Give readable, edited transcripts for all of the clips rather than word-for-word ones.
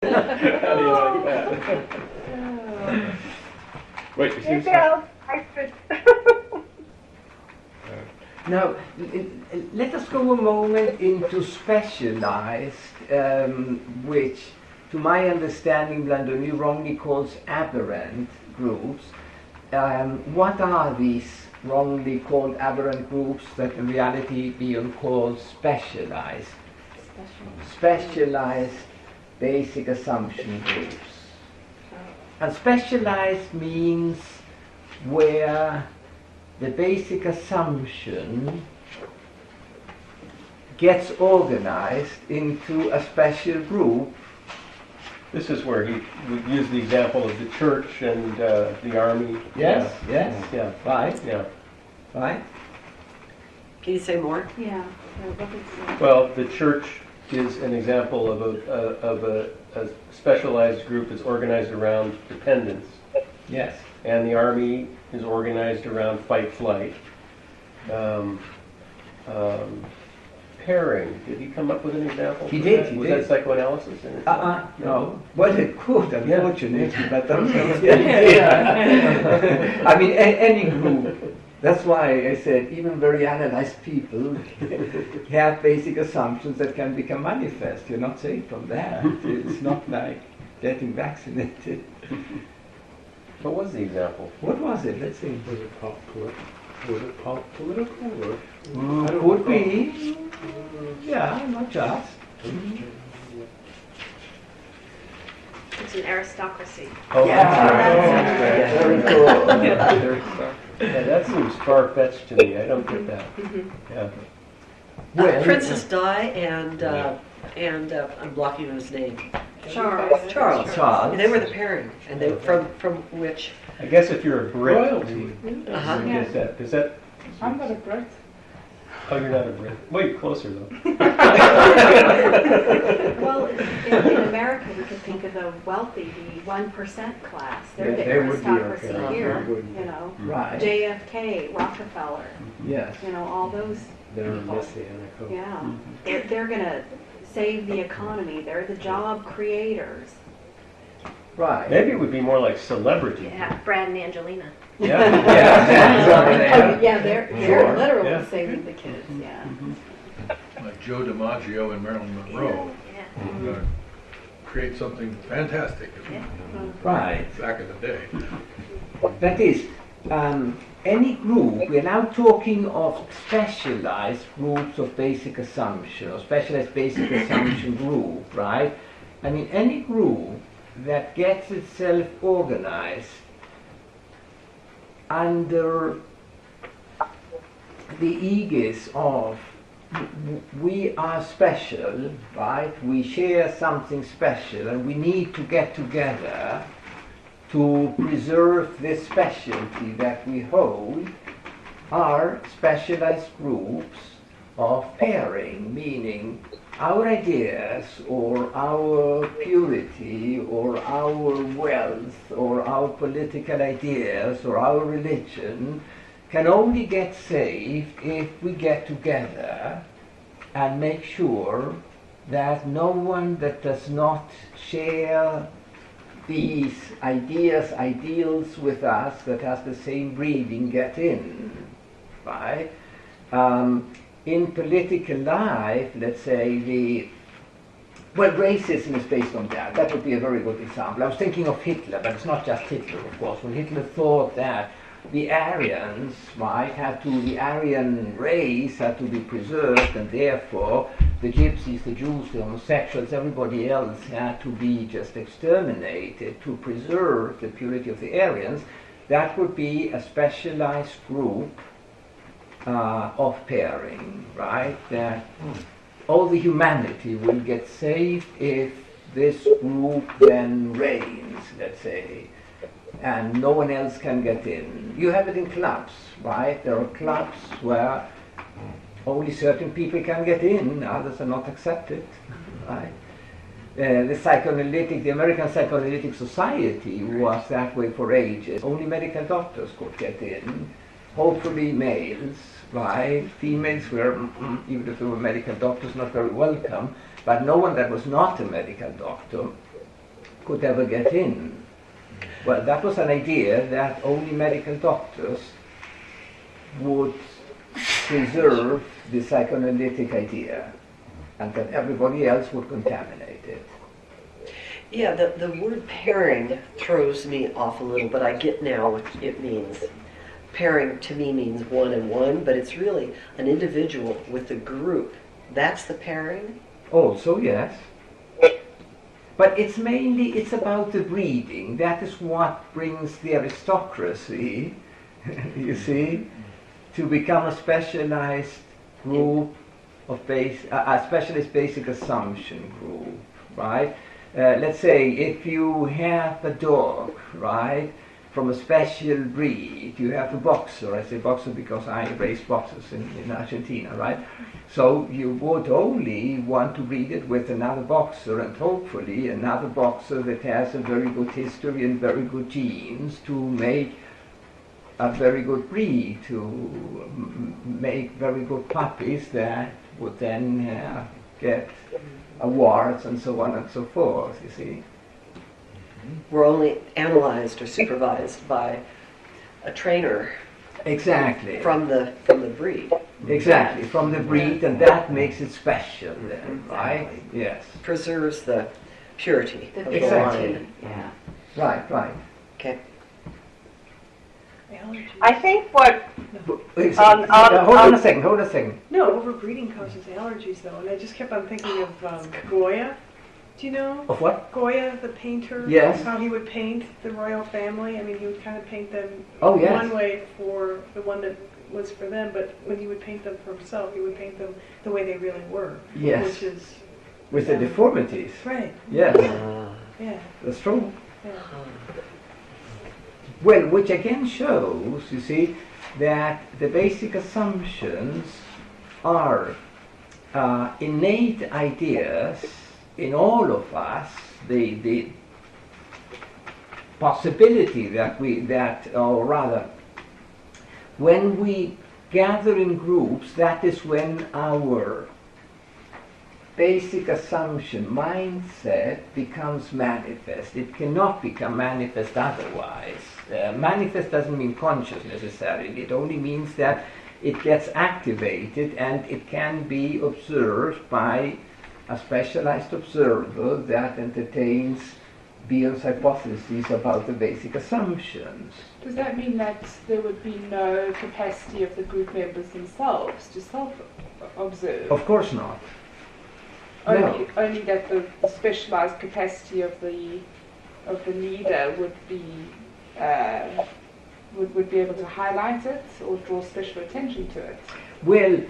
How do you like that? Wait, you see Maybe I could. Now, let us go a moment into specialized, which, to my understanding, Blandoni wrongly calls aberrant groups. What are these wrongly called aberrant groups that in reality Bion calls specialized? Specialized basic assumption groups. And specialized means where the basic assumption gets organized into a special group. This is where he would use the example of the church and the army. Yes, yes, Yeah. right, Yeah. right. Can you say more? Yeah. Well, the church is an example of a specialized group that's organized around dependence. Yes. And the army is organized around fight-flight. Pairing. Did he come up with an example? He did. Was that psychoanalysis? In No. Well, it could, unfortunately, but that was not the idea. I mean, any group. That's why I said even very analyzed people have basic assumptions that can become manifest. You're not safe from that. It's not like getting vaccinated. What was the example? What was it? Let's see. Was it political or? Could be. Yeah, not just. It's an aristocracy. Oh, Yeah. Very cool. Yeah, that seems far-fetched to me. I don't get that. Yeah. Well, Princess Di and I'm blocking his name. Charles. Charles. They were the pairing, and they from which. I guess if you're a Brit, Royalty. you Uh-huh. get that. Is that? I'm not a Brit. Oh, you're not a Brit. Wait, closer though. Well, in America, we could think of the wealthy, the 1% class. They're Yeah, the they would be aristocracy okay. here. Good. You know, Right. JFK, Rockefeller. Yes. You know, all those. They're people. messianic. Yeah, they're gonna save the economy. They're the job creators. Right. Maybe it would be more like celebrity. Yeah, Brad and Angelina. Yeah. Oh, yeah, they're Sure. literally Yeah. saving the kids. Yeah. Like Joe DiMaggio and Marilyn Monroe, Yeah. create something fantastic Right. back in the day. That is, any group, we are now talking of specialized groups of basic assumption, or specialized basic assumption group, right? I mean, any group that gets itself organized under the aegis of we are special, right? We share something special and we need to get together to preserve this specialty that we hold, are specialized groups of pairing, meaning our ideas or our purity or our wealth or our political ideas or our religion can only get saved if we get together and make sure that no one that does not share these ideas, ideals with us, that has the same breeding, get in, right? In political life, let's say racism is based on that. That would be a very good example. I was thinking of Hitler, but it's not just Hitler, of course. When Hitler thought that the Aryans, right, the Aryan race had to be preserved, and therefore the gypsies, the Jews, the homosexuals, everybody else had to be just exterminated to preserve the purity of the Aryans, that would be a specialized group of pairing, right? That all the humanity will get saved if this group then reigns, let's say, and no one else can get in. You have it in clubs, right? There are clubs where only certain people can get in, others are not accepted, right? The American Psychoanalytic Society was that way for ages. Only medical doctors could get in, hopefully males, right? Females were, even if they were medical doctors, not very welcome, but no one that was not a medical doctor could ever get in. Well, that was an idea that only medical doctors would preserve the psychoanalytic idea, and that everybody else would contaminate it. Yeah, the word pairing throws me off a little, but I get now what it means. Pairing to me means one and one, but it's really an individual with a group. That's the pairing? Also, yes. But it's about the breeding. That is what brings the aristocracy, you see, to become a specialized group of a specialist basic assumption group, right? Let's say if you have a dog, right, from a special breed, you have a boxer. I say boxer because I raise boxers in Argentina, right? So you would only want to breed it with another boxer, and hopefully another boxer that has a very good history and very good genes to make a very good breed, to make very good puppies that would then get awards and so on and so forth, you see. Were only analyzed or supervised by a trainer. Exactly. From the breed. Exactly, from the breed, and that makes it special then, right? Yes. Preserves the purity of the Exactly. line. Yeah. Right. Okay. I think what, Hold on a second. No, overbreeding causes allergies though, and I just kept on thinking of Goya. Do you know Of what? Goya, the painter? Yes. How he would paint the royal family. I mean, he would kind of paint them Oh, yes. one way for the one that was for them, but when he would paint them for himself, he would paint them the way they really were. Yes. Which is With the deformities. right. Yes, Yeah. that's true. Yeah. Well, which again shows, you see, that the basic assumptions are innate ideas in all of us, the possibility when we gather in groups, that is when our basic assumption, mindset, becomes manifest. It cannot become manifest otherwise. Manifest doesn't mean conscious necessarily. It only means that it gets activated and it can be observed by a specialized observer that entertains Bion's hypotheses about the basic assumptions. does that mean that there would be no capacity of the group members themselves to self-observe? Of course not. No. Only that the specialized capacity of the leader would be able to highlight it or draw special attention to it. Well,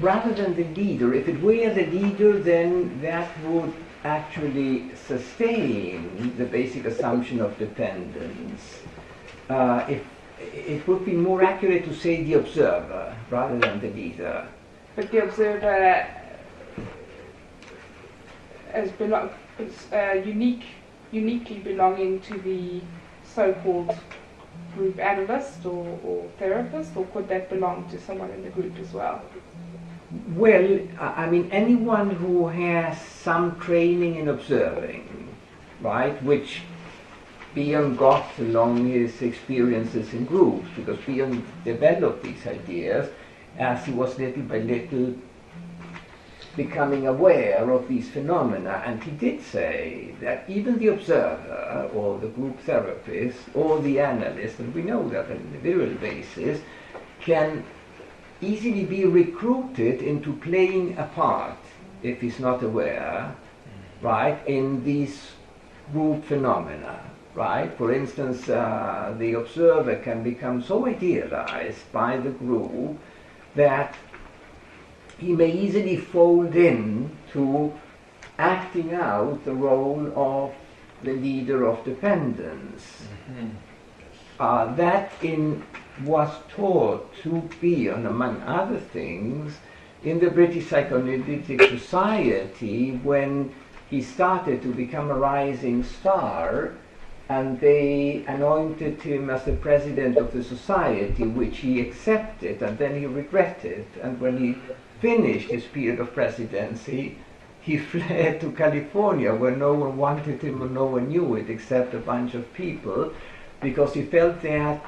rather than the leader, if it were the leader, then that would actually sustain the basic assumption of dependence. If it would be more accurate to say the observer rather than the leader. But the observer as uniquely belonging to the so-called group analyst or therapist, or could that belong to someone in the group as well? Well, I mean, anyone who has some training in observing, right, which Bion got along his experiences in groups, because Bion developed these ideas as he was little by little becoming aware of these phenomena, and he did say that even the observer or the group therapist or the analyst, and we know that on an individual basis, can easily be recruited into playing a part, if he's not aware, right, in these group phenomena, right? For instance, the observer can become so idealized by the group that he may easily fold in to acting out the role of the leader of dependence. That was taught to Bion, among other things, in the British Psychoanalytic Society when he started to become a rising star, and they anointed him as the president of the society, which he accepted, and then he regretted. And when he finished his period of presidency, he fled to California where no one wanted him or no one knew it except a bunch of people, because he felt that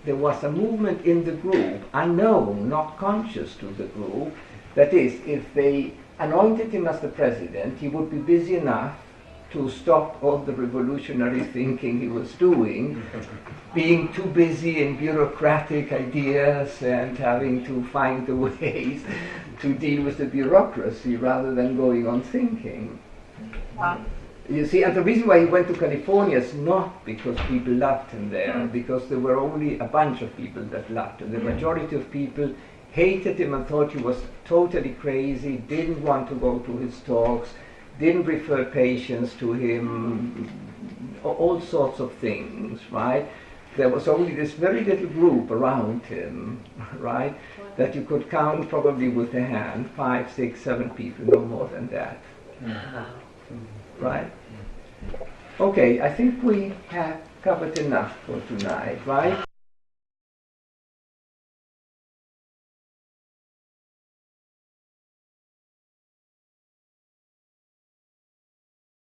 there was a movement in the group, unknown, not conscious to the group, that is, if they anointed him as the president, he would be busy enough to stop all the revolutionary thinking he was doing, being too busy in bureaucratic ideas and having to find the ways to deal with the bureaucracy rather than going on thinking. You see, and the reason why he went to California is not because people loved him there, because there were only a bunch of people that loved him. The majority of people hated him and thought he was totally crazy, didn't want to go to his talks, didn't refer patients to him, all sorts of things, right? There was only this very little group around him, right, that you could count probably with a hand, 5, 6, 7 people, no more than that. Right? Okay, I think we have covered enough for tonight, right?